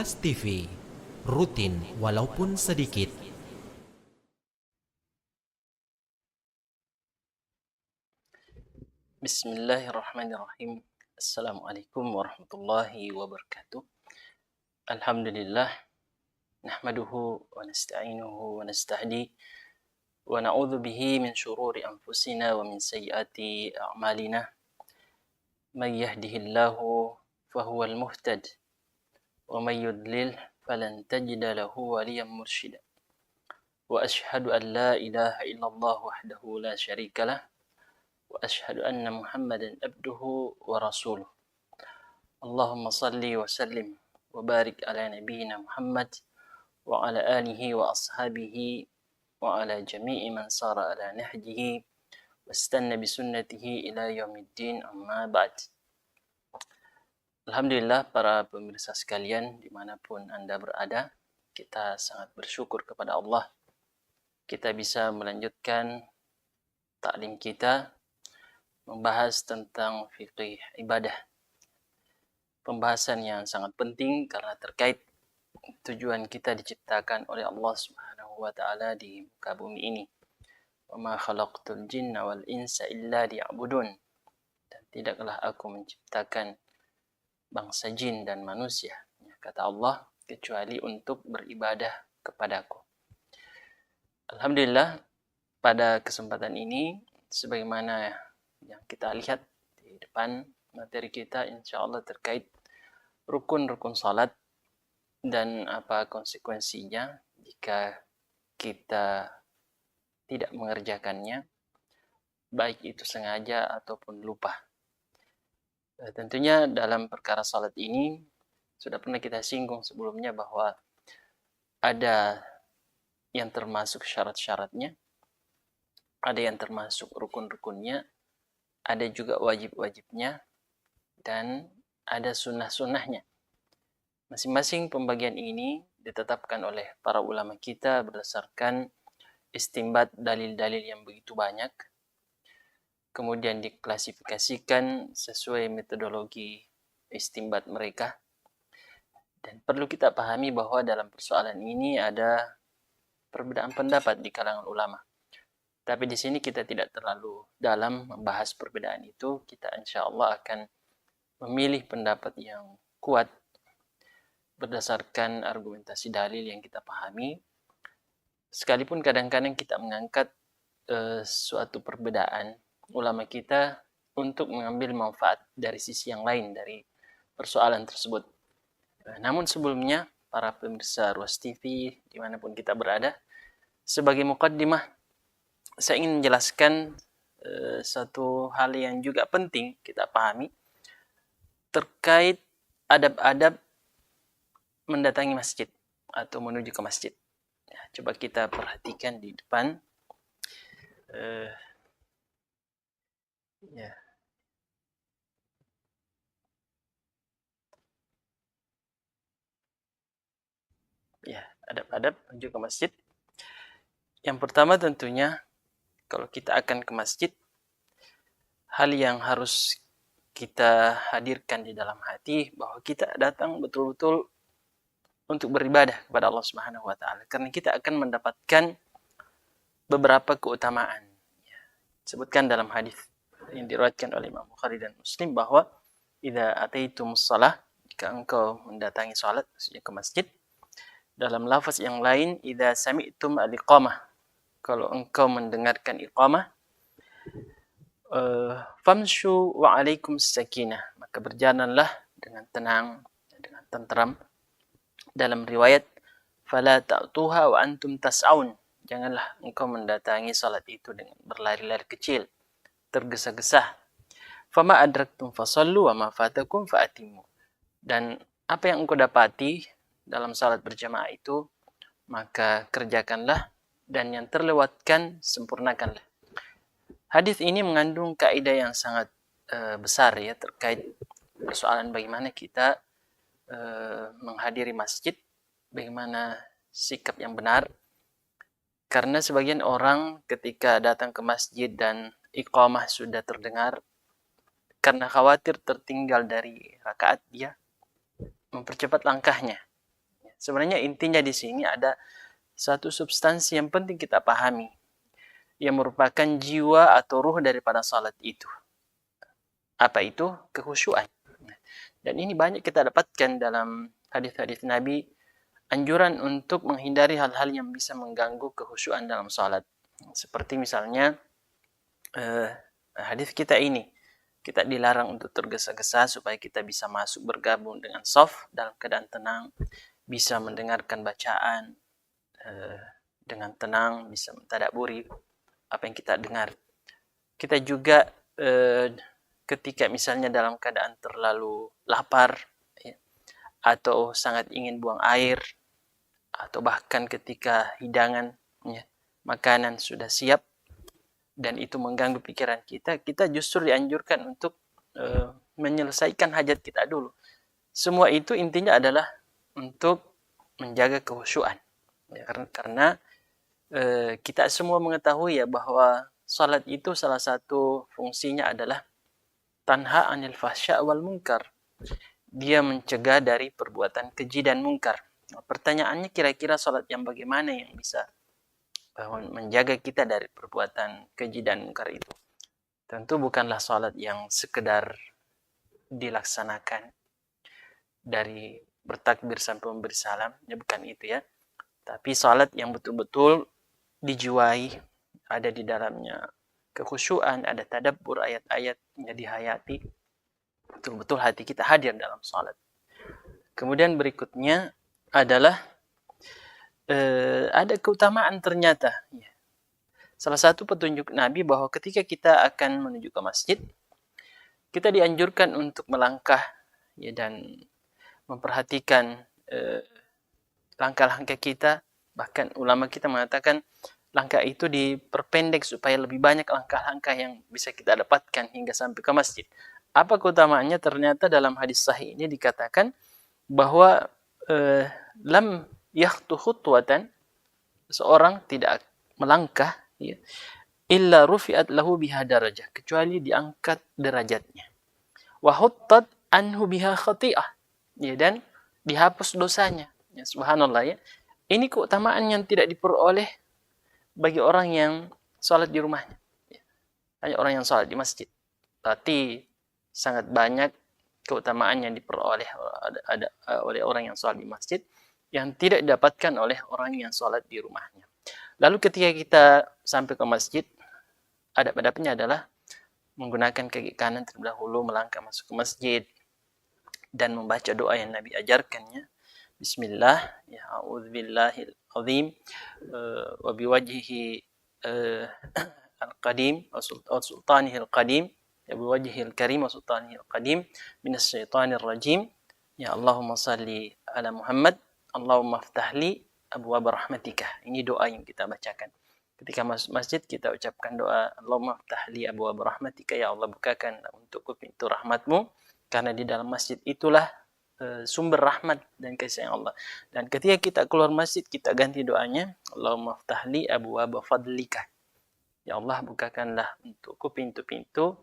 Ruas TV, rutin walaupun sedikit. Bismillahirrahmanirrahim. Assalamualaikum warahmatullahi wabarakatuh. Alhamdulillah, nahmaduhu wa nasta'inuhu wa nasta'di wa na'udzu bihi min syururi anfusina wa min sayyiati a'malina. Man yahdihillahu fahuwal muhtad wa man yudlil falan tajida lahu waliyan mursyida. Wa ashhadu an la ilaha illallah wahdahu la syarika lah wa ashhadu anna Muhammadan abduhu wa rasuluh. Allahumma salli wa sallim wa barik ala nabiyyina Muhammad wa ala alihi wa ashabihi wa ala jami'i man sara ala nahjihi wastanna bisunnatihi ila yaumiddin, amma ba'd. Alhamdulillah para pemirsa sekalian dimanapun Anda berada, kita sangat bersyukur kepada Allah. Kita bisa melanjutkan taklim kita membahas tentang fikih ibadah. Pembahasan yang sangat penting karena terkait tujuan kita diciptakan oleh Allah Subhanahu wa taala di muka bumi ini. Wa ma khalaqtul jinna wal insa illa liya'budun. Dan tidaklah aku menciptakan bangsa jin dan manusia, kata Allah, kecuali untuk beribadah kepadaku. Alhamdulillah, pada kesempatan ini sebagaimana yang kita lihat di depan materi kita, insya Allah terkait rukun-rukun salat dan apa konsekuensinya jika kita tidak mengerjakannya, baik itu sengaja ataupun lupa. Tentunya dalam perkara salat ini sudah pernah kita singgung sebelumnya bahwa ada yang termasuk syarat-syaratnya, ada yang termasuk rukun-rukunnya, ada juga wajib-wajibnya, dan ada sunnah-sunnahnya. Masing-masing pembagian ini ditetapkan oleh para ulama kita berdasarkan istinbat dalil-dalil yang begitu banyak, kemudian diklasifikasikan sesuai metodologi istinbat mereka. Dan perlu kita pahami bahwa dalam persoalan ini ada perbedaan pendapat di kalangan ulama. Tapi di sini kita tidak terlalu dalam membahas perbedaan itu. Kita insya Allah akan memilih pendapat yang kuat berdasarkan argumentasi dalil yang kita pahami. Sekalipun kadang-kadang kita mengangkat suatu perbedaan ulama kita untuk mengambil manfaat dari sisi yang lain dari persoalan tersebut. Namun sebelumnya, para pemirsa Ruas TV dimanapun kita berada, sebagai muqaddimah, saya ingin menjelaskan satu hal yang juga penting kita pahami terkait adab-adab mendatangi masjid atau menuju ke masjid. Ya, coba kita perhatikan di depan. Ya. Ya, adab-adab menuju ke masjid. Yang pertama tentunya kalau kita akan ke masjid, hal yang harus kita hadirkan di dalam hati bahwa kita datang betul-betul untuk beribadah kepada Allah Subhanahu wa taala, karena kita akan mendapatkan beberapa keutamaan. Disebutkan dalam hadis yang diriwayatkan oleh Imam Bukhari dan Muslim bahwa idza ataitumus shalah, jika engkau mendatangi salat, maksudnya ke masjid. Dalam lafaz yang lain, idza sami'tum al-iqamah, kalau engkau mendengarkan iqamah, famshu wa alaikum sakinah, maka berjalanlah dengan tenang, dengan tentram. Dalam riwayat, fala ta'tuha wa antum tas'aun, janganlah engkau mendatangi salat itu dengan berlari-lari kecil, tergesa-gesa. Fama adraktum fasallu wa ma fatakum fa'atimu, dan apa yang engkau dapati dalam salat berjamaah itu maka kerjakanlah, dan yang terlewatkan sempurnakanlah. Hadis ini mengandung kaidah yang sangat besar ya terkait persoalan bagaimana kita menghadiri masjid, bagaimana sikap yang benar. Karena sebagian orang ketika datang ke masjid dan iqamah sudah terdengar, karena khawatir tertinggal dari rakaat, dia mempercepat langkahnya. Sebenarnya intinya di sini ada satu substansi yang penting kita pahami, yang merupakan jiwa atau ruh daripada salat itu. Apa itu? Kekhusyuan. Dan ini banyak kita dapatkan dalam hadis-hadis Nabi, anjuran untuk menghindari hal-hal yang bisa mengganggu kekhusyuan dalam salat. Seperti misalnya hadis kita ini, kita dilarang untuk tergesa-gesa supaya kita bisa masuk bergabung dengan shaf dalam keadaan tenang, bisa mendengarkan bacaan dengan tenang, bisa mentadabburi apa yang kita dengar. Kita juga ketika misalnya dalam keadaan terlalu lapar ya, atau sangat ingin buang air, atau bahkan ketika hidangan ya, makanan sudah siap dan itu mengganggu pikiran kita, kita justru dianjurkan untuk menyelesaikan hajat kita dulu. Semua itu intinya adalah untuk menjaga kekhusyuan. Ya, karena kita semua mengetahui ya bahwa salat itu salah satu fungsinya adalah tanha anil fahsya wal munkar. Dia mencegah dari perbuatan keji dan mungkar. Nah, pertanyaannya kira-kira salat yang bagaimana yang bisa menjaga kita dari perbuatan keji dan mungkar itu? Tentu bukanlah salat yang sekedar dilaksanakan dari bertakbir sampai memberi salam, ya bukan itu ya. Tapi salat yang betul-betul dijiwai, ada di dalamnya kekhusyuan, ada tadabbur ayat-ayat yang dihayati, betul-betul hati kita hadir dalam salat. Kemudian berikutnya adalah ada keutamaan ternyata. Salah satu petunjuk Nabi bahwa ketika kita akan menuju ke masjid, kita dianjurkan untuk melangkah ya, dan memperhatikan langkah-langkah kita. Bahkan ulama kita mengatakan langkah itu diperpendek supaya lebih banyak langkah-langkah yang bisa kita dapatkan hingga sampai ke masjid. Apa keutamaannya? Ternyata dalam hadis sahih ini dikatakan bahwa lam yakhtu khutwatan, seorang tidak melangkah ya, illa rufi'at lahu biha darajah, kecuali diangkat derajatnya. Wa huttat anhu biha khati'ah, ya, dan dihapus dosanya. Ya, subhanallah ya. Ini keutamaan yang tidak diperoleh bagi orang yang sholat di rumahnya. Hanya orang yang sholat di masjid. Berarti sangat banyak keutamaan yang diperoleh oleh orang yang sholat di masjid yang tidak didapatkan oleh orang yang sholat di rumahnya. Lalu ketika kita sampai ke masjid, adab-adabnya adalah menggunakan kaki kanan terlebih dahulu, melangkah masuk ke masjid dan membaca doa yang Nabi ajarkannya. Bismillah, ya a'udzubillahil azim wa biwajhihi al-qadim wa sultanihil qadim, ya biwajhihil karim wa sultanihil qadim minas syaitanir rajim. Ya Allahumma salli ala Muhammad, Allahumma aftahli abwaab rahmatika. Ini doa yang kita bacakan. Ketika masuk masjid kita ucapkan doa Allahumma aftahli abwaab rahmatika, ya Allah bukakan untukku pintu rahmatmu, karena di dalam masjid itulah sumber rahmat dan kasih sayang Allah. Dan ketika kita keluar masjid kita ganti doanya Allahumma aftahli abwaab fadlika, ya Allah bukakanlah untukku pintu-pintu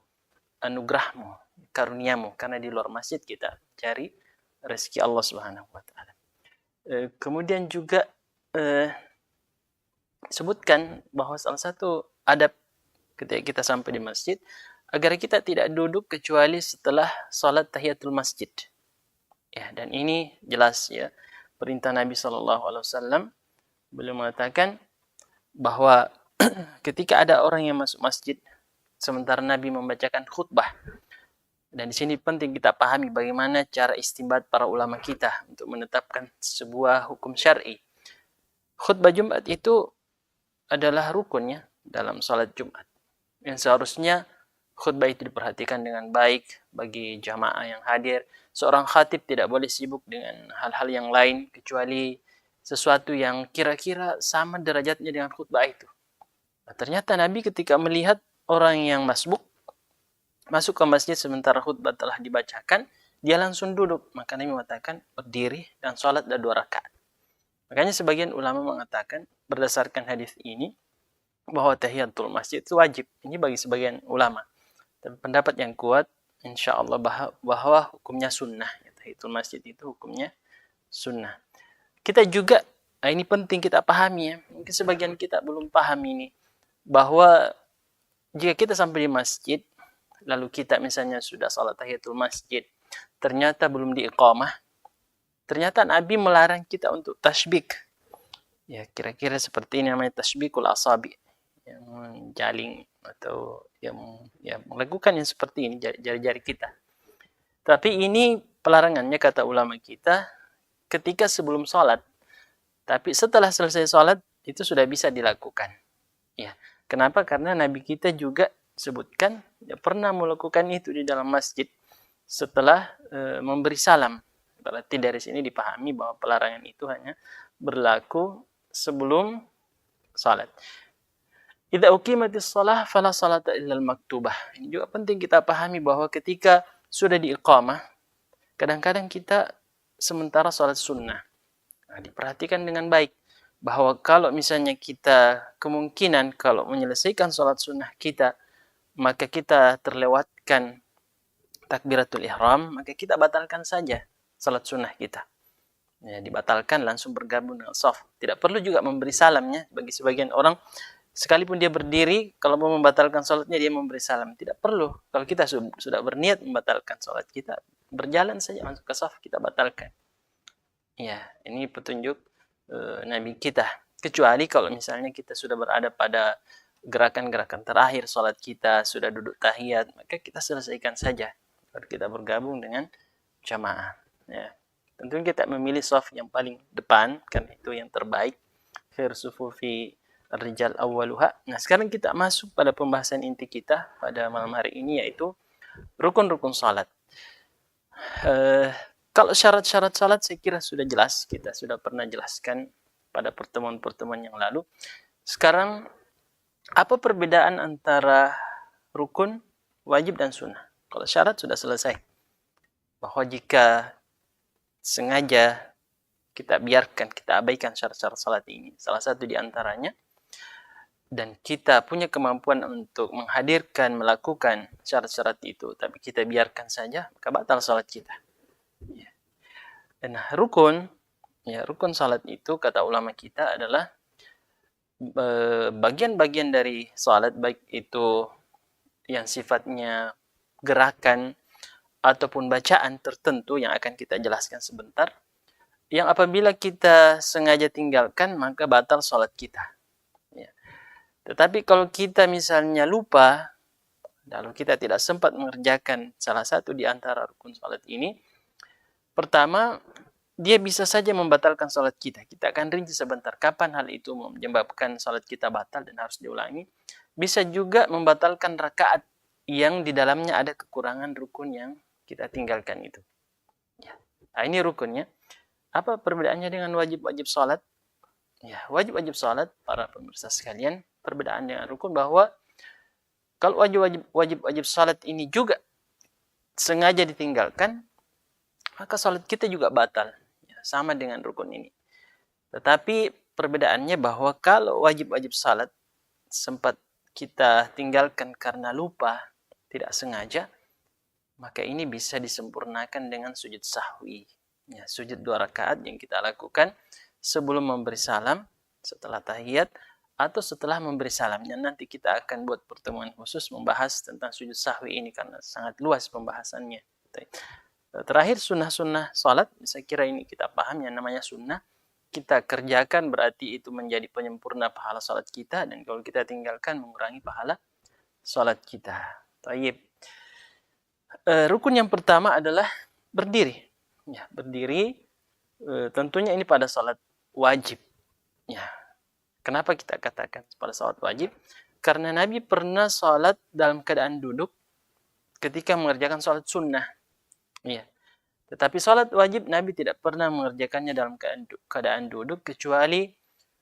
anugerahmu, karuniamu, karena di luar masjid kita cari rezeki Allah Subhanahu wa taala. Kemudian juga sebutkan bahwa salah satu adab ketika kita sampai di masjid agar kita tidak duduk kecuali setelah salat tahiyatul masjid. Ya, dan ini jelas ya perintah Nabi SAW. Beliau mengatakan bahwa ketika ada orang yang masuk masjid sementara Nabi membacakan khutbah, dan di sini penting kita pahami bagaimana cara istinbat para ulama kita untuk menetapkan sebuah hukum syar'i. Khutbah Jumat itu adalah rukunnya dalam salat Jumat, yang seharusnya khutbah itu diperhatikan dengan baik bagi jamaah yang hadir. Seorang khatib tidak boleh sibuk dengan hal-hal yang lain kecuali sesuatu yang kira-kira sama derajatnya dengan khutbah itu. Nah, ternyata Nabi ketika melihat orang yang masuk ke masjid sementara khutbah telah dibacakan, dia langsung duduk. Maka Nabi mengatakan berdiri dan sholat 2 rakaat. Makanya sebagian ulama mengatakan berdasarkan hadis ini bahwa tahiyatul masjid itu wajib. Ini bagi sebagian ulama. Dan pendapat yang kuat insya Allah bahwa hukumnya sunnah. Tahiyatul masjid itu hukumnya sunnah. kita juga, ini penting kita pahami ya, mungkin sebagian kita belum paham ini, bahwa jika kita sampai di masjid, lalu kita misalnya sudah salat tahiyatul masjid, ternyata belum diiqamah, ternyata Nabi melarang kita untuk tasbik. Ya, kira-kira seperti ini namanya tasbikul asabi, yang menjaling atau yang melakukan yang seperti ini jari-jari kita. Tapi ini pelarangannya kata ulama kita ketika sebelum sholat. Tapi setelah selesai sholat itu sudah bisa dilakukan. Ya, kenapa? Karena Nabi kita juga sebutkan pernah melakukan itu di dalam masjid setelah memberi salam. Berarti dari sini dipahami bahwa pelarangan itu hanya berlaku sebelum sholat. Idza uqimatis shalah fala salata illal maktubah. Ini juga penting kita pahami bahwa ketika sudah diiqamah, kadang-kadang kita sementara sholat sunnah. Nah, diperhatikan dengan baik bahwa kalau misalnya kita kemungkinan kalau menyelesaikan sholat sunnah kita, maka kita terlewatkan takbiratul ihram, maka kita batalkan saja sholat sunnah kita. Ya, dibatalkan langsung bergabung dengan shaf. Tidak perlu juga memberi salamnya bagi sebagian orang. Sekalipun dia berdiri, kalau mau membatalkan sholatnya dia memberi salam. Tidak perlu. Kalau kita sudah berniat membatalkan sholat kita, berjalan saja masuk ke shaf, kita batalkan. Ya, ini petunjuk Nabi kita. Kecuali kalau misalnya kita sudah berada pada gerakan-gerakan terakhir sholat kita, sudah duduk tahiyat, maka kita selesaikan saja. Lalu kita bergabung dengan jamaah. Ya. Tentu kita memilih shaf yang paling depan, karena itu yang terbaik. Khair sufufi Rijal awwaluha. Nah, sekarang kita masuk pada pembahasan inti kita pada malam hari ini, yaitu rukun-rukun salat. Kalau syarat-syarat salat saya kira sudah jelas, kita sudah pernah jelaskan pada pertemuan-pertemuan yang lalu. Sekarang apa perbedaan antara rukun, wajib dan sunnah? Kalau syarat sudah selesai. Bahwa jika sengaja kita biarkan, kita abaikan syarat-syarat salat ini, salah satu di antaranya, dan kita punya kemampuan untuk menghadirkan, melakukan syarat-syarat itu, tapi kita biarkan saja, maka batal salat kita. Ya. Dan rukun salat itu kata ulama kita adalah bagian-bagian dari salat, baik itu yang sifatnya gerakan ataupun bacaan tertentu yang akan kita jelaskan sebentar, yang apabila kita sengaja tinggalkan maka batal salat kita. Tetapi kalau kita misalnya lupa, lalu kita tidak sempat mengerjakan salah satu di antara rukun salat ini, pertama, dia bisa saja membatalkan salat kita. Kita akan rinci sebentar kapan hal itu menyebabkan salat kita batal dan harus diulangi. Bisa juga membatalkan rakaat yang di dalamnya ada kekurangan rukun yang kita tinggalkan itu. Nah, ini rukunnya. Apa perbedaannya dengan wajib-wajib salat? Ya, wajib-wajib salat para pemirsa sekalian, perbedaan dengan rukun bahwa kalau wajib salat ini juga sengaja ditinggalkan, maka salat kita juga batal. Ya, sama dengan rukun ini. Tetapi perbedaannya bahwa kalau wajib salat sempat kita tinggalkan karena lupa, tidak sengaja, maka ini bisa disempurnakan dengan sujud sahwi. Ya, sujud 2 rakaat yang kita lakukan sebelum memberi salam, setelah tahiyat, atau setelah memberi salamnya. Nanti kita akan buat pertemuan khusus membahas tentang sujud sahwi ini karena sangat luas pembahasannya. Terakhir sunnah-sunnah salat, saya kira ini kita paham yang namanya sunnah. Kita kerjakan berarti itu menjadi penyempurna pahala salat kita, dan kalau kita tinggalkan mengurangi pahala salat kita. Taib. Rukun yang pertama adalah berdiri. Ya, berdiri tentunya ini pada salat wajib. Ya. Kenapa kita katakan pada salat wajib? Karena Nabi pernah salat dalam keadaan duduk ketika mengerjakan salat sunnah. Ya. Tetapi salat wajib Nabi tidak pernah mengerjakannya dalam keadaan duduk kecuali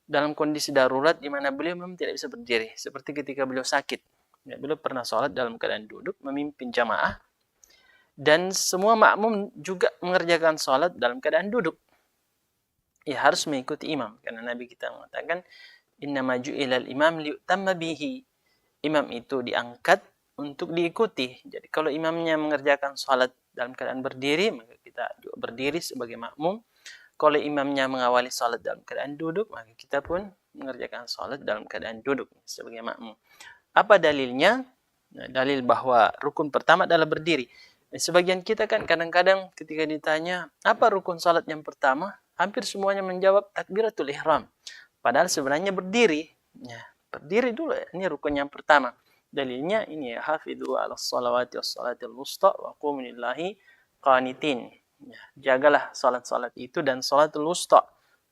dalam kondisi darurat di mana beliau memang tidak bisa berdiri. Seperti ketika beliau sakit. Ya, beliau pernah salat dalam keadaan duduk memimpin jamaah. Dan semua makmum juga mengerjakan salat dalam keadaan duduk. Ya, harus mengikuti imam. Karena Nabi kita mengatakan, innama ju'ilal imam liutamma bihi. Imam itu diangkat untuk diikuti. Jadi kalau imamnya mengerjakan salat dalam keadaan berdiri, maka kita juga berdiri sebagai makmum kalau imamnya mengawali salat dalam keadaan duduk, maka kita pun mengerjakan salat dalam keadaan duduk sebagai makmum. Apa dalilnya? Nah, dalil bahwa rukun pertama adalah berdiri. Sebagian kita kan kadang-kadang ketika ditanya, apa rukun salat yang pertama? Hampir semuanya menjawab takbiratul ihram. Padahal sebenarnya berdiri. Ya, berdiri dulu. Ini rukun yang pertama. Dalilnya ini ya, hafidhu ala salawati was salatil wusta wa qumu lillahi qanitin. Ya, jagalah salat-salat itu dan salatul wusta.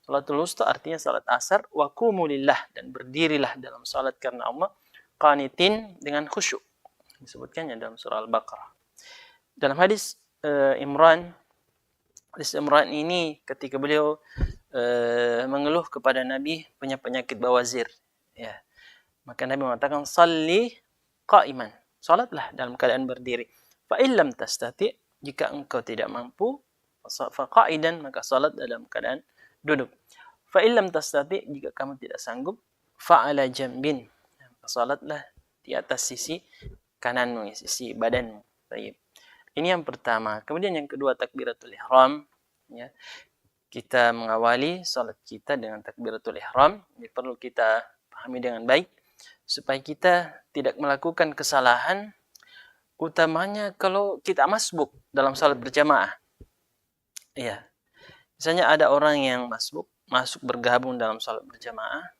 Salatul wusta artinya salat asar, wa qumu lillah, dan berdirilah dalam salat karena Allah, qanitin dengan khusyuk. Disebutkannya dalam surah Al-Baqarah. Dalam hadis Imran ini ketika beliau mengeluh kepada Nabi punya penyakit bawazir, ya, maka Nabi mengatakan salli qa'iman, salatlah dalam keadaan berdiri. Fa illam tastati, jika engkau tidak mampu, fa qa'idan, maka salat dalam keadaan duduk. Fa illam tastati, jika kamu tidak sanggup, fa ala jambin, maka salatlah di atas sisi kananmu, sisi badanmu. Baik. Ini yang pertama. Kemudian yang kedua, takbiratul ihram. Ya. Kita mengawali salat kita dengan takbiratul ihram. Ini perlu kita pahami dengan baik supaya kita tidak melakukan kesalahan, utamanya kalau kita masbuk dalam salat berjamaah. Ya. Misalnya ada orang yang masuk bergabung dalam salat berjamaah.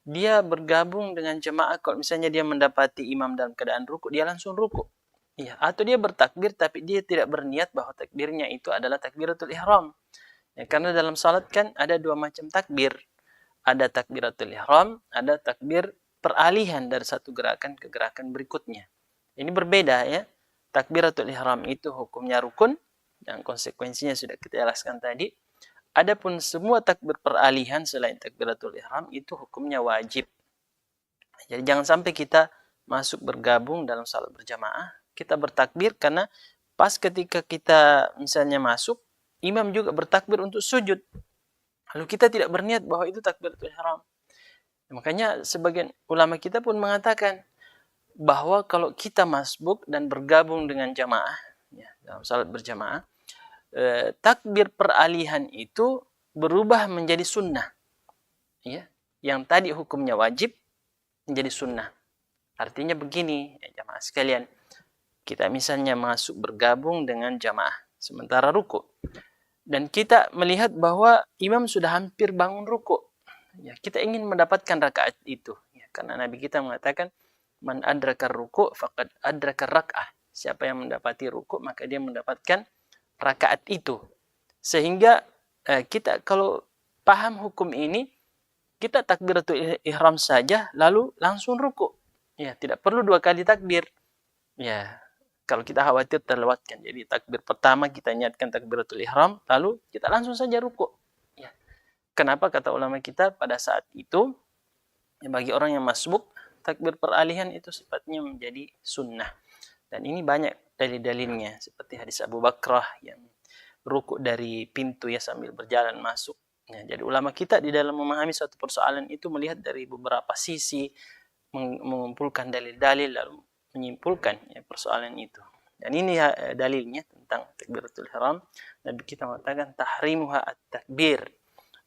Dia bergabung dengan jemaah, kalau misalnya dia mendapati imam dalam keadaan ruku, dia langsung ruku. Ya, atau dia bertakbir tapi dia tidak berniat bahwa takbirnya itu adalah takbiratul ihram. Ya, karena dalam salat kan ada dua macam takbir. Ada takbiratul ihram, ada takbir peralihan dari satu gerakan ke gerakan berikutnya. Ini berbeda ya. Takbiratul ihram itu hukumnya rukun dan konsekuensinya sudah kita jelaskan tadi. Adapun semua takbir peralihan selain takbiratul ihram itu hukumnya wajib. Jadi jangan sampai kita masuk bergabung dalam salat berjamaah, kita bertakbir karena pas ketika kita misalnya masuk, imam juga bertakbir untuk sujud. Lalu kita tidak berniat bahwa itu takbiratul ihram. Makanya sebagian ulama kita pun mengatakan bahwa kalau kita masbuk dan bergabung dengan jamaah, ya, dalam salat berjamaah, takbir peralihan itu berubah menjadi sunnah. Ya, yang tadi hukumnya wajib menjadi sunnah. Artinya begini, ya, jamaah sekalian. Kita misalnya masuk bergabung dengan jamaah sementara ruku. Dan kita melihat bahwa imam sudah hampir bangun ruku. Ya, kita ingin mendapatkan rakaat itu. Ya, karena Nabi kita mengatakan, man adraka ruku faqad adraka rak'ah. Siapa yang mendapati ruku, maka dia mendapatkan rakaat itu. Sehingga kita kalau paham hukum ini, kita takbiratul ihram saja, lalu langsung ruku. Ya, tidak perlu dua kali takbir. Ya, kalau kita khawatir terlewatkan. Jadi takbir pertama kita niatkan takbiratul ihram, lalu kita langsung saja ruku. Ya. Kenapa kata ulama kita pada saat itu, ya, bagi orang yang masbuk, takbir peralihan itu sifatnya menjadi sunnah. Dan ini banyak dalil-dalilnya, seperti hadis Abu Bakrah yang ruku dari pintu ya sambil berjalan masuk. Ya, jadi ulama kita di dalam memahami suatu persoalan itu melihat dari beberapa sisi, mengumpulkan dalil-dalil lalu menyimpulkan ya, persoalan itu. Dan ini dalilnya tentang takbiratul ihram. Nabi kita mengatakan tahrimuha at-takbir.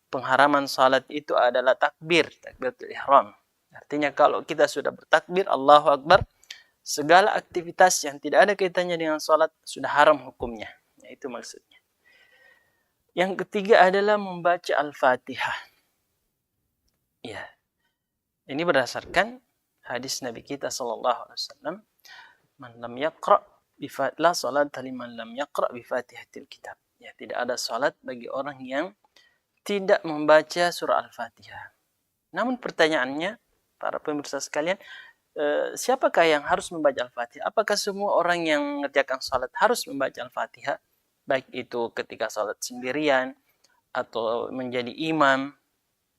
Pengharaman salat itu adalah takbir, takbiratul ihram. Artinya kalau kita sudah bertakbir Allahu Akbar, segala aktivitas yang tidak ada kaitannya dengan salat sudah haram hukumnya. Ya, itu maksudnya. Yang ketiga adalah membaca Al-Fatihah. Ya. Ini berdasarkan hadis Nabi kita sallallahu alaihi wasallam, man lam yaqra la salat liman lam yaqra bi Fatihatil kitab. Ya, tidak ada salat bagi orang yang tidak membaca surah Al-Fatihah. Namun pertanyaannya, para pemirsa sekalian, siapakah yang harus membaca Al-Fatihah? Apakah semua orang yang mengerjakan salat harus membaca Al-Fatihah? Baik itu ketika salat sendirian atau menjadi imam,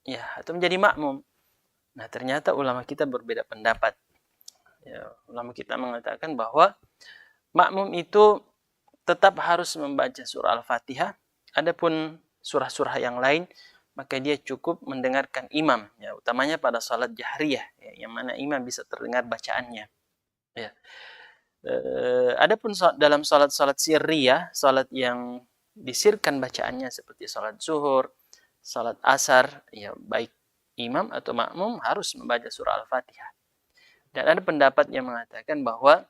ya, atau menjadi makmum. Nah, ternyata ulama kita berbeda pendapat. Ya, ulama kita mengatakan bahwa makmum itu tetap harus membaca surah Al-Fatihah. Adapun surah-surah yang lain, maka dia cukup mendengarkan imam. Ya, utamanya pada salat jahriyah, ya, yang mana imam bisa terdengar bacaannya. Ya. Adapun dalam salat-salat sirriyah, salat yang disirkan bacaannya seperti salat zuhur, salat asar, ya baik imam atau makmum harus membaca surah Al-Fatihah. Dan ada pendapat yang mengatakan bahwa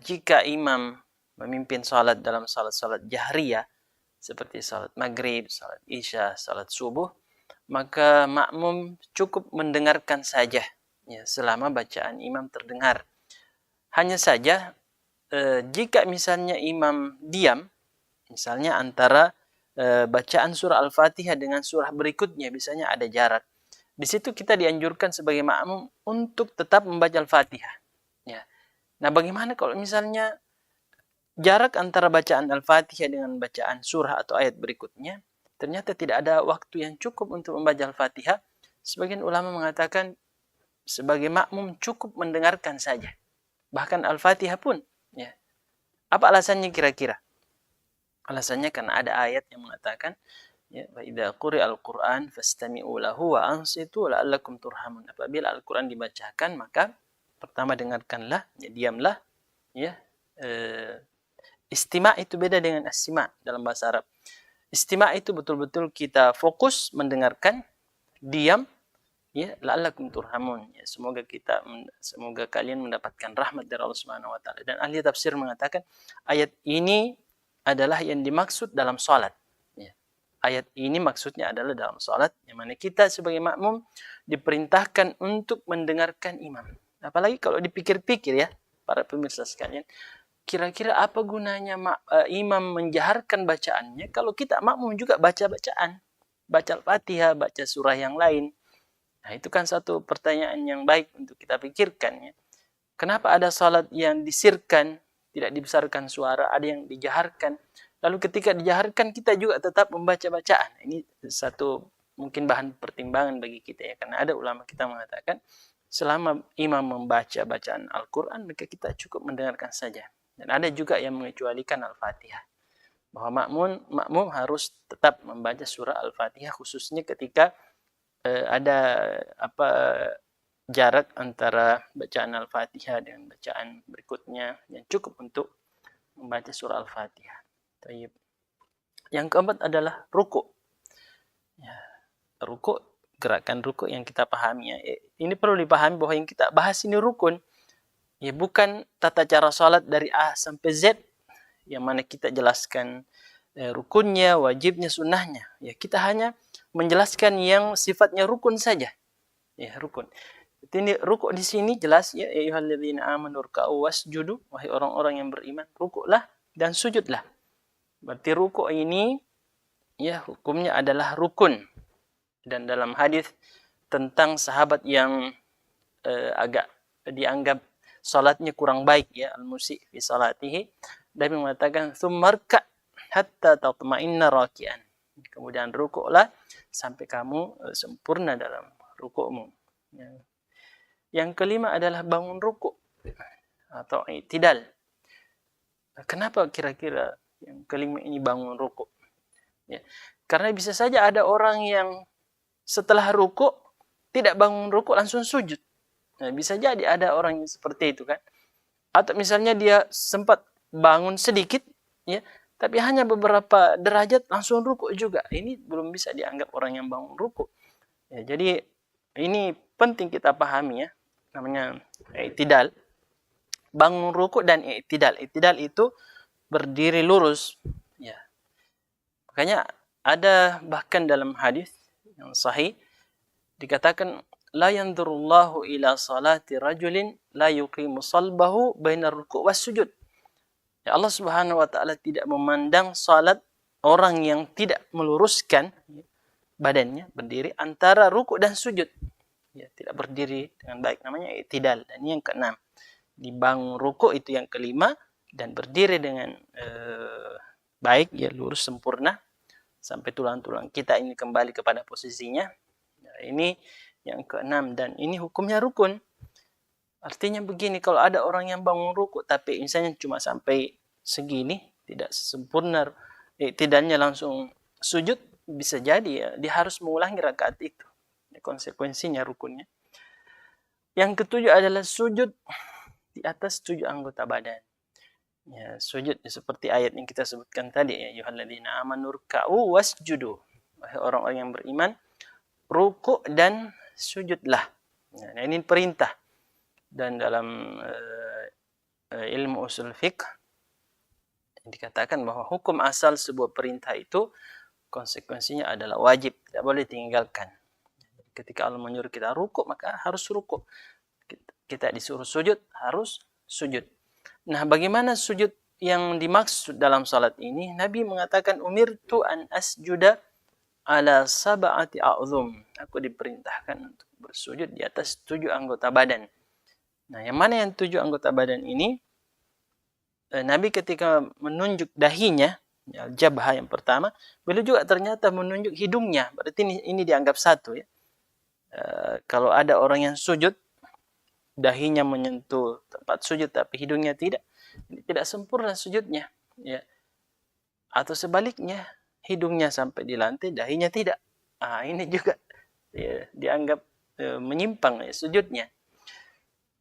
jika imam memimpin salat dalam salat-salat jahriyah seperti salat maghrib, salat isya, salat subuh, maka makmum cukup mendengarkan saja ya, selama bacaan imam terdengar. Hanya saja jika misalnya imam diam, misalnya antara bacaan surah Al-Fatihah dengan surah berikutnya, misalnya ada jarak. Di situ kita dianjurkan sebagai makmum untuk tetap membaca Al-Fatihah. Ya. Nah, bagaimana kalau misalnya jarak antara bacaan Al-Fatihah dengan bacaan surah atau ayat berikutnya, ternyata tidak ada waktu yang cukup untuk membaca Al-Fatihah? Sebagian ulama mengatakan sebagai makmum cukup mendengarkan saja. Bahkan Al-Fatihah pun. Ya. Apa alasannya kira-kira? Alasannya karena ada ayat yang mengatakan, ya, wa idza quri'al Qur'an fastami'u lahu wa ansitu la'allakum turhamun. Apabila Al-Qur'an dibacakan, maka pertama dengarkanlah, ya, diamlah, ya. Istima' itu beda dengan astima' dalam bahasa Arab. Istima' itu betul-betul kita fokus mendengarkan, diam, ya, la'allakum turhamun. Ya, semoga kalian mendapatkan rahmat dari Allah Subhanahu wa taala. Dan ahli tafsir mengatakan ayat ini adalah yang dimaksud dalam salat. Ya. Ayat ini maksudnya adalah dalam salat, yang mana kita sebagai makmum diperintahkan untuk mendengarkan imam. Apalagi kalau dipikir-pikir ya, para pemirsa sekalian, kira-kira apa gunanya imam menjaharkan bacaannya kalau kita makmum juga baca bacaan, baca Al-Fatihah, baca surah yang lain. Nah, itu kan satu pertanyaan yang baik untuk kita pikirkan ya. Kenapa ada salat yang disirkan, tidak dibesarkan suara, ada yang dijaharkan. Lalu ketika dijaharkan kita juga tetap membaca bacaan. Ini satu mungkin bahan pertimbangan bagi kita ya, karena ada ulama kita mengatakan selama imam membaca bacaan Al-Qur'an maka kita cukup mendengarkan saja. Dan ada juga yang mengecualikan Al-Fatihah, bahwa makmum harus tetap membaca surah Al-Fatihah, khususnya ketika ada jarak antara bacaan Al-Fatihah dengan bacaan berikutnya yang cukup untuk membaca surah Al-Fatihah. Yang keempat adalah ruku'. Ya, ruku', gerakan ruku' yang kita pahami ya. Ini perlu dipahami bahwa yang kita bahas ini rukun. Ya, bukan tata cara salat dari A sampai Z yang mana kita jelaskan rukunnya, wajibnya, sunnahnya. Ya, kita hanya menjelaskan yang sifatnya rukun saja. Ya, rukun. Ini rukuk di sini jelas ya, ayyuhalladzina amanu ruk'u wasjudu, wahai orang-orang yang beriman, rukuklah dan sujudlah. Berarti rukuk ini ya hukumnya adalah rukun. Dan dalam hadis tentang sahabat yang agak dianggap salatnya kurang baik ya, al-musi fi salatihi, Nabi mengatakan tsummarka hatta tatma'inna raki'an. Kemudian rukuklah sampai kamu sempurna dalam rukukmu. Ya. Yang kelima adalah bangun rukuk atau i'tidal. Kenapa kira-kira yang kelima ini bangun rukuk? Ya. Karena bisa saja ada orang yang setelah rukuk tidak bangun rukuk langsung sujud. Nah, bisa jadi ada orang yang seperti itu kan. Atau misalnya dia sempat bangun sedikit ya, tapi hanya beberapa derajat langsung rukuk juga. Ini belum bisa dianggap orang yang bangun rukuk. Ya, jadi ini penting kita pahami ya. Namanya i'tidal. Bangun rukuk dan i'tidal. I'tidal itu berdiri lurus. Ya. Makanya ada bahkan dalam hadis yang sahih dikatakan la yanzurullahu ila salati rajulin la yuqimu salbahu bainar ruku' was sujud. Ya, Allah Subhanahu wa taala tidak memandang salat orang yang tidak meluruskan badannya berdiri antara ruku' dan sujud. Ya, tidak berdiri dengan baik, namanya i'tidal. Dan ini yang keenam. Dibangun ruku' itu yang kelima, dan berdiri dengan baik ya, lurus sempurna sampai tulang-tulang kita ini kembali kepada posisinya. Nah, ini yang keenam, dan ini hukumnya rukun. Artinya begini, kalau ada orang yang bangun ruku tapi misalnya cuma sampai segini, tidak sempurna, tidaknya langsung sujud, bisa jadi ya dia harus mengulangi rakaat itu. Konsekuensinya rukunnya. Yang ketujuh adalah sujud di atas 7 anggota badan. Ya, sujud seperti ayat yang kita sebutkan tadi, ya ayyuhalladzina amanu ruk'u wasjudu. Wahai orang-orang yang beriman, ruku' dan sujudlah. Nah, ini perintah. Dan dalam ilmu usul fiqh dikatakan bahwa hukum asal sebuah perintah itu konsekuensinya adalah wajib, tidak boleh ditinggalkan. Ketika Allah menyuruh kita ruku', maka harus ruku'. Kita disuruh sujud, harus sujud. Nah, bagaimana sujud yang dimaksud dalam salat ini? Nabi mengatakan, umirtu an asjuda ala sab'ati a'zum. Aku diperintahkan untuk bersujud di atas 7 anggota badan. Nah, yang mana yang 7 anggota badan ini? Nabi ketika menunjuk dahinya, ya, jabha yang pertama, beliau juga ternyata menunjuk hidungnya. Berarti ini dianggap satu, ya. Kalau ada orang yang sujud, dahinya menyentuh tempat sujud tapi hidungnya tidak, ini tidak sempurna sujudnya, ya. Atau sebaliknya, hidungnya sampai di lantai, dahinya tidak. Ini juga, ya, dianggap menyimpang, ya, sujudnya.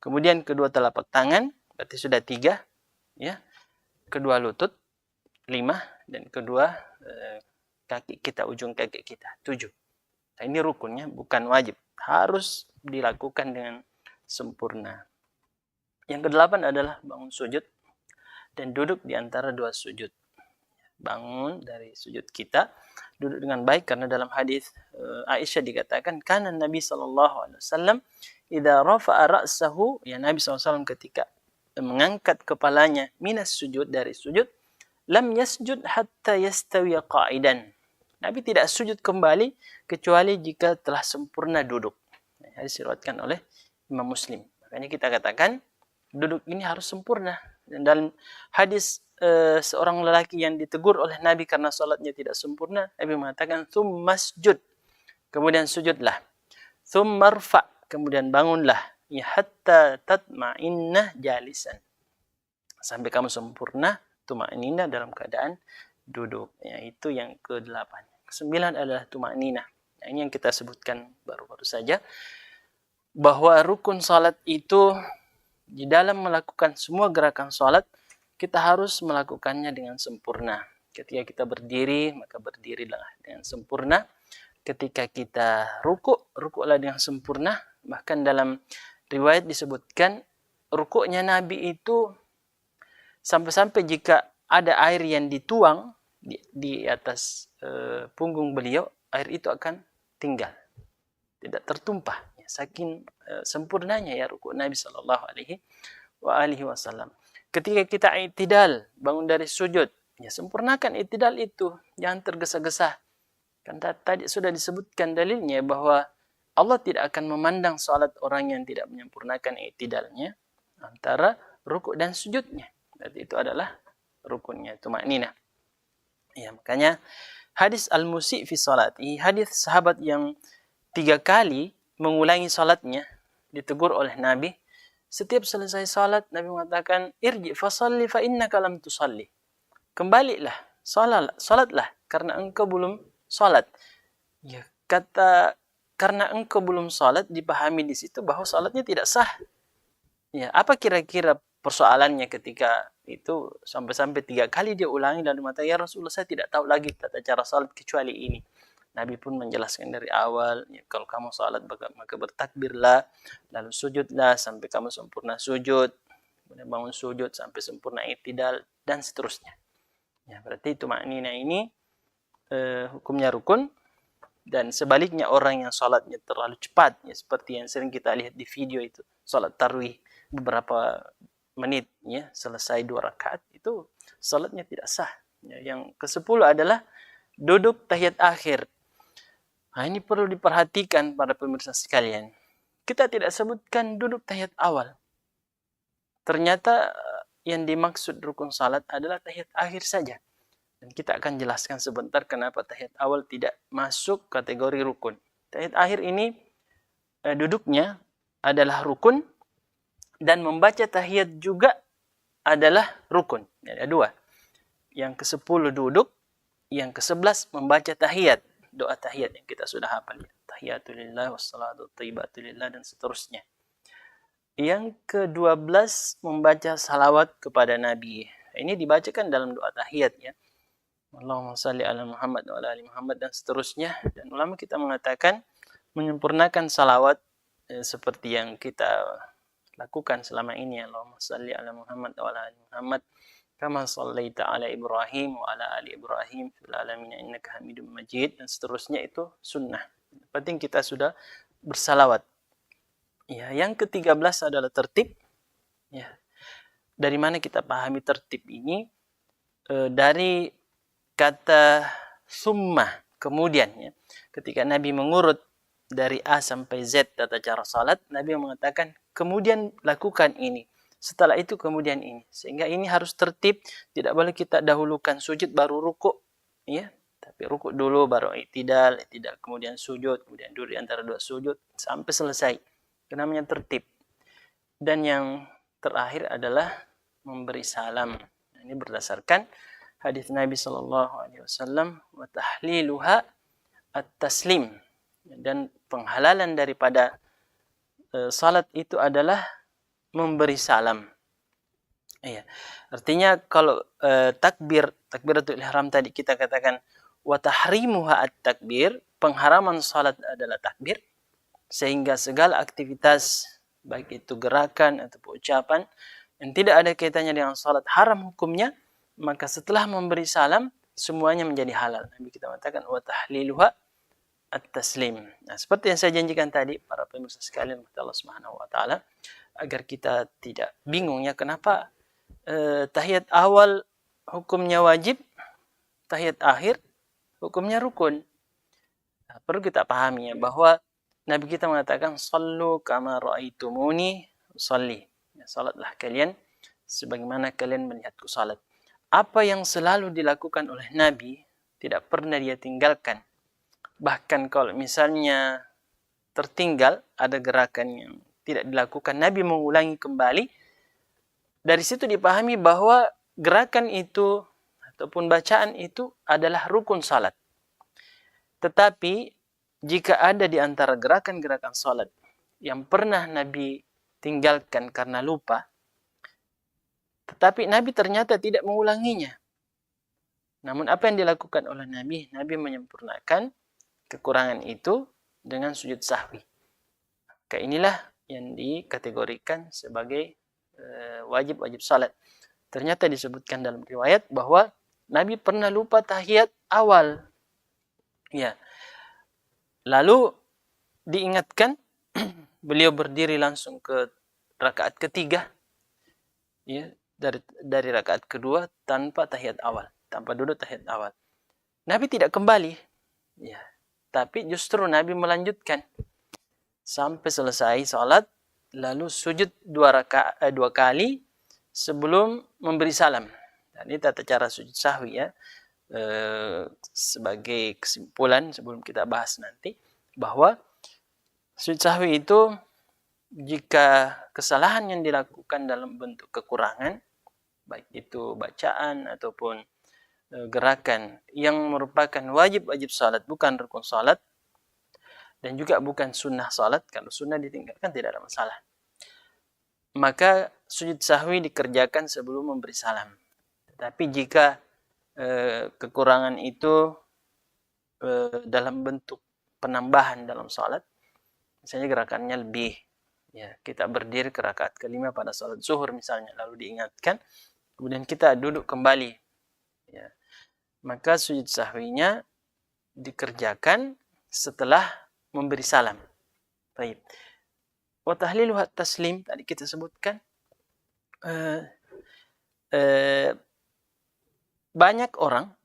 Kemudian kedua telapak tangan, berarti sudah 3, ya. Kedua lutut 5, dan kedua kaki kita, ujung kaki kita 7. Nah, ini rukunnya, bukan wajib, harus dilakukan dengan sempurna. Yang ke-8 adalah bangun sujud dan duduk di antara 2 sujud. Bangun dari sujud kita, duduk dengan baik, karena dalam hadis Aisyah dikatakan, kana Nabi sallallahu alaihi wasallam idza rafa'a ra'sahu, ya, Nabi SAW ketika mengangkat kepalanya minas sujud, dari sujud, lam yasjud hatta yastawiya qa'idan. Nabi tidak sujud kembali kecuali jika telah sempurna duduk. Hadis diriwayatkan oleh Imam Muslim. Makanya kita katakan duduk ini harus sempurna. Dan dalam hadis seorang lelaki yang ditegur oleh Nabi karena salatnya tidak sempurna, Nabi mengatakan tsummasjud, kemudian sujudlah, tsummarfa, kemudian bangunlah, ya, hatta tatma'inna jalisan, sampai kamu sempurna tuma'nina dalam keadaan duduk. Ya, itu yang ke-8. Ke-9 adalah tuma'nina. Nah, ini yang kita sebutkan baru-baru saja, bahwa rukun salat itu di dalam melakukan semua gerakan salat, kita harus melakukannya dengan sempurna. Ketika kita berdiri, maka berdirilah dengan sempurna. Ketika kita rukuklah dengan sempurna. Bahkan dalam riwayat disebutkan, rukuknya Nabi itu sampai-sampai jika ada air yang dituang di atas punggung beliau, air itu akan tinggal, tidak tertumpah. Saking sempurnanya, ya, rukuk Nabi sallallahu alaihi wasallam. Ketika kita i'tidal, bangun dari sujud, ya, sempurnakan i'tidal itu, jangan tergesa-gesa. Kan tadi sudah disebutkan dalilnya bahwa Allah tidak akan memandang salat orang yang tidak menyempurnakan i'tidalnya antara rukuk dan sujudnya. Berarti itu adalah rukunnya tuma'ninah. Ya, makanya hadis al-musi' fi salati, hadis sahabat yang 3 kali mengulangi salatnya, ditegur oleh Nabi. Setiap selesai salat, Nabi mengatakan, irji fasalli fa innaka lam tusalli. Kembalilah, salatlah, karena engkau belum salat. Ya, kata karena engkau belum salat dipahami di situ bahwa salatnya tidak sah. Ya, apa kira-kira persoalannya ketika itu sampai-sampai 3 kali dia ulangi dan mengatakan, ya Rasulullah, saya tidak tahu lagi tata cara salat kecuali ini. Nabi pun menjelaskan dari awal, ya, kalau kamu salat maka bertakbirlah, lalu sujudlah sampai kamu sempurna sujud, kemudian bangun sujud sampai sempurna i'tidal, dan seterusnya. Ya, berarti itu maknanya ini hukumnya rukun. Dan sebaliknya, orang yang salatnya terlalu cepat, ya, seperti yang sering kita lihat di video itu, salat tarawih beberapa menit, ya, selesai 2 rakaat, itu salatnya tidak sah. Ya, yang ke-10 adalah duduk tahiyat akhir. Nah, ini perlu diperhatikan para pemirsa sekalian. Kita tidak sebutkan duduk tahiyat awal. Ternyata yang dimaksud rukun salat adalah tahiyat akhir saja. Dan kita akan jelaskan sebentar kenapa tahiyat awal tidak masuk kategori rukun. Tahiyat akhir ini duduknya adalah rukun, dan membaca tahiyat juga adalah rukun. Ada 2. Yang ke-10 duduk, yang ke-11 membaca tahiyat. Doa tahiyat yang kita sudah hafal, ya. Tahiyatulillah wassalatu thayyibatulillah, dan seterusnya. Yang ke-12 membaca salawat kepada Nabi. Ini dibacakan dalam doa tahiyat ya. Allahumma salli ala Muhammad wa ala ali Muhammad dan seterusnya. Dan ulama kita mengatakan menyempurnakan salawat seperti yang kita lakukan selama ini. Allahumma salli ala Muhammad wa ala ali Muhammad kama shallaita ala Ibrahim wa ala ali Ibrahim fil alamin innaka Hamidum Majid dan seterusnya, itu sunnah. Penting kita sudah bersalawat. Ya, yang ke-13 adalah tertib. Ya. Dari mana kita pahami tertib ini? Dari kata summa, kemudian ya. Ketika Nabi mengurut dari A sampai Z tata cara salat, Nabi mengatakan kemudian lakukan ini. Setelah itu kemudian ini. Sehingga ini harus tertib, tidak boleh kita dahulukan sujud baru rukuk, ya. Tapi rukuk dulu baru i'tidal, kemudian sujud, kemudian duduk di antara dua sujud sampai selesai. Itu namanya tertib. Dan yang terakhir adalah memberi salam. Ini berdasarkan hadis Nabi SAW, wa tahliluha at-taslim. Dan penghalalan daripada salat itu adalah memberi salam. Iya. Artinya kalau takbiratul ihram tadi kita katakan wa tahrimuha at-takbir, pengharaman salat adalah takbir, sehingga segala aktivitas baik itu gerakan ataupun ucapan yang tidak ada kaitannya dengan salat haram hukumnya, maka setelah memberi salam semuanya menjadi halal. Nabi kita mengatakan wa tahliluha at-taslim. Nah, seperti yang saya janjikan tadi para pemirsa sekalian, Allah Subhanahu wa taala, agar kita tidak bingung ya kenapa tahiyat awal hukumnya wajib, tahiyat akhir hukumnya rukun. Nah, perlu kita pahami ya bahwa Nabi kita mengatakan sallu kama ra'aitumuni usalli. Ya, salatlah kalian sebagaimana kalian melihatku salat. Apa yang selalu dilakukan oleh Nabi tidak pernah dia tinggalkan. Bahkan kalau misalnya tertinggal ada gerakan yang tidak dilakukan, Nabi mengulangi kembali. Dari situ dipahami bahwa gerakan itu ataupun bacaan itu adalah rukun salat. Tetapi jika ada di antara gerakan-gerakan salat yang pernah Nabi tinggalkan karena lupa, tetapi Nabi ternyata tidak mengulanginya. Namun apa yang dilakukan oleh Nabi? Nabi menyempurnakan kekurangan itu dengan sujud sahwi. Maka inilah yang dikategorikan sebagai wajib-wajib salat. Ternyata disebutkan dalam riwayat bahwa Nabi pernah lupa tahiyat awal. Ya. Lalu diingatkan, beliau berdiri langsung ke rakaat ketiga. Ya, dari rakaat kedua tanpa tahiyat awal, tanpa duduk tahiyat awal. Nabi tidak kembali. Ya. Tapi justru Nabi melanjutkan sampai selesai salat, lalu sujud dua kali sebelum memberi salam. Dan ini tata cara sujud sahwi ya. Sebagai kesimpulan sebelum kita bahas nanti, bahwa sujud sahwi itu jika kesalahan yang dilakukan dalam bentuk kekurangan, baik itu bacaan ataupun gerakan yang merupakan wajib-wajib salat, bukan rukun salat, dan juga bukan sunnah salat, kalau sunnah ditinggalkan tidak ada masalah, maka sujud sahwi dikerjakan sebelum memberi salam. Tapi jika kekurangan itu dalam bentuk penambahan dalam salat, misalnya gerakannya lebih, ya kita berdiri ke rakaat kelima pada salat zuhur misalnya, lalu diingatkan, kemudian kita duduk kembali, ya, maka sujud sahwinya dikerjakan setelah memberi salam. Baik. Wa tahliluha taslim tadi kita sebutkan, banyak orang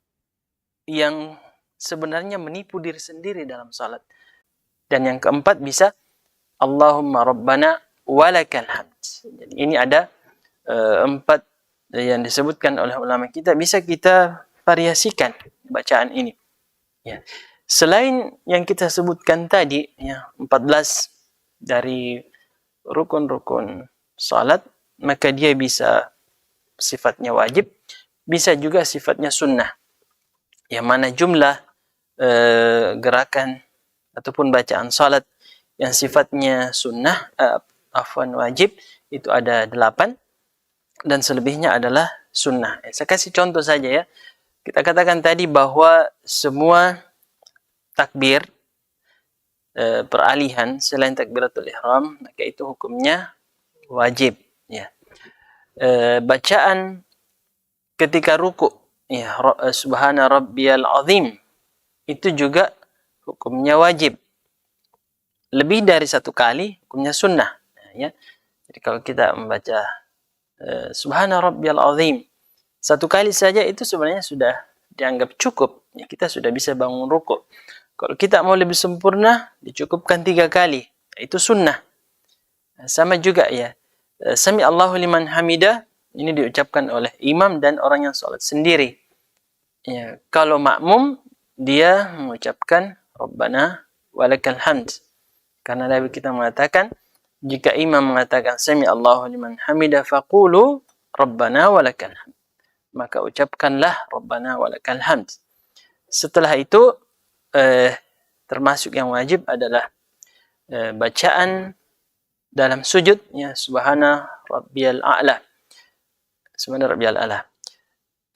yang sebenarnya menipu diri sendiri dalam salat. Dan yang keempat bisa Allahumma Rabbana walakal hamd. Jadi ini ada 4 yang disebutkan oleh ulama kita, bisa kita variasikan bacaan ini. Ya. Selain yang kita sebutkan tadi, ya 14 dari rukun-rukun salat, maka dia bisa sifatnya wajib, bisa juga sifatnya sunnah. Yang mana jumlah gerakan ataupun bacaan salat yang sifatnya sunnah, wajib, itu ada 8, dan selebihnya adalah sunnah. Saya kasih contoh saja ya. Kita katakan tadi bahwa semua takbir peralihan selain takbiratul ihram, maka itu hukumnya wajib. Ya. Bacaan ketika ruku, ya, subhana rabbiyal azim, itu juga hukumnya wajib. Lebih dari satu kali hukumnya sunnah. Ya. Jadi kalau kita membaca subhana rabbiyal azim satu kali saja itu sebenarnya sudah dianggap cukup. Ya, kita sudah bisa bangun ruku. Kalau kita mau lebih sempurna, dicukupkan 3 kali. Itu sunnah. Sama juga ya. Sami Allahu liman hamidah, ini diucapkan oleh imam dan orang yang sholat sendiri. Ya, kalau makmum, dia mengucapkan Rabbana walakal hamd. Karena Nabi kita mengatakan, jika imam mengatakan Sami Allahu liman hamidah faqulu Rabbana walakal hamd, maka ucapkanlah Rabbana walakal hamd. Setelah itu termasuk yang wajib adalah bacaan dalam sujud, ya, subhana rabbiyal a'la. Subhana rabbiyal a'la.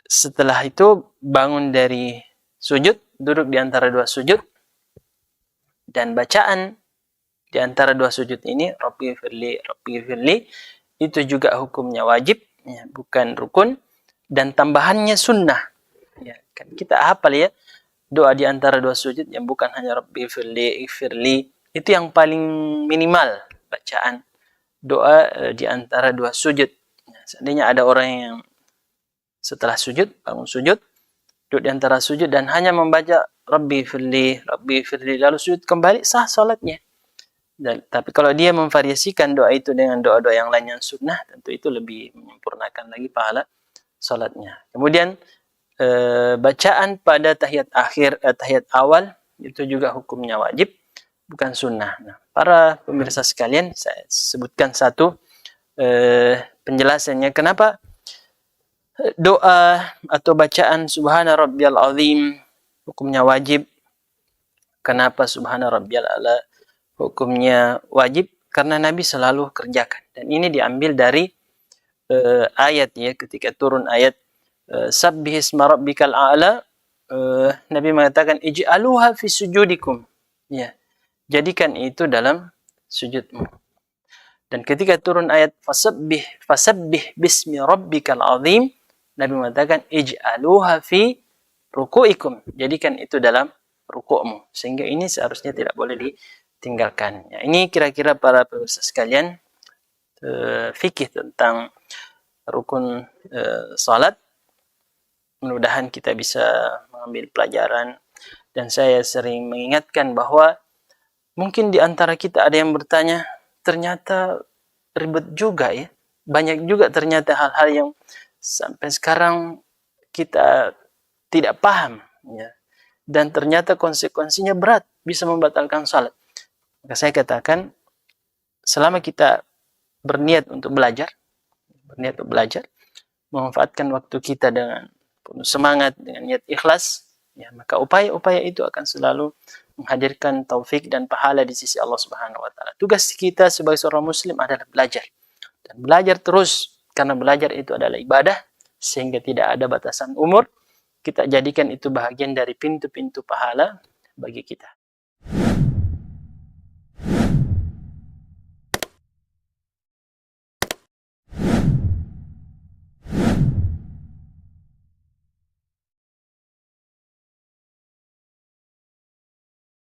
Setelah itu bangun dari sujud, duduk di antara dua sujud, dan bacaan di antara dua sujud ini Rabbi firli itu juga hukumnya wajib, ya, bukan rukun, dan tambahannya sunnah. Ya, kan kita hafal ya doa di antara dua sujud yang bukan hanya Rabbi firli, itu yang paling minimal bacaan doa di antara dua sujud. Seandainya ada orang yang setelah sujud, bangun sujud, duduk di antara sujud dan hanya membaca Rabbi firli, lalu sujud kembali, sah salatnya. Tapi kalau dia memvariasikan doa itu dengan doa-doa yang lain yang sunnah, tentu itu lebih menyempurnakan lagi pahala salatnya. Kemudian bacaan pada tahiyat akhir, tahiyat awal itu juga hukumnya wajib, bukan sunnah. Nah, para pemirsa sekalian, saya sebutkan satu penjelasannya kenapa doa atau bacaan subhana rabbiyal azim hukumnya wajib, kenapa subhana rabbiyal a'la hukumnya wajib, karena Nabi selalu kerjakan. Dan ini diambil dari ayat ya, ketika turun ayat sabbih isma rabbikal a'la, Nabi mengatakan ij'aluha fi sujudikum, ya, jadikan itu dalam sujudmu. Dan ketika turun ayat fasabbih bismi rabbikal azim, Nabi mengatakan ij'aluha fi ruku'ikum, jadikan itu dalam rukukmu. Sehingga ini seharusnya tidak boleh ditinggalkan. Ya, ini kira-kira para pemirsa sekalian fikih tentang rukun salat. Mudah-mudahan kita bisa mengambil pelajaran, dan saya sering mengingatkan bahwa mungkin di antara kita ada yang bertanya, ternyata ribet juga ya, banyak juga ternyata hal-hal yang sampai sekarang kita tidak paham ya, dan ternyata konsekuensinya berat, bisa membatalkan salat. Maka saya katakan, selama kita berniat untuk belajar, memanfaatkan waktu kita dengan penuh semangat, dengan niat ikhlas, ya, maka upaya-upaya itu akan selalu menghadirkan taufik dan pahala di sisi Allah Subhanahu wa taala. Tugas kita sebagai seorang muslim adalah belajar. Dan belajar terus, karena belajar itu adalah ibadah, sehingga tidak ada batasan umur. Kita jadikan itu bahagian dari pintu-pintu pahala bagi kita.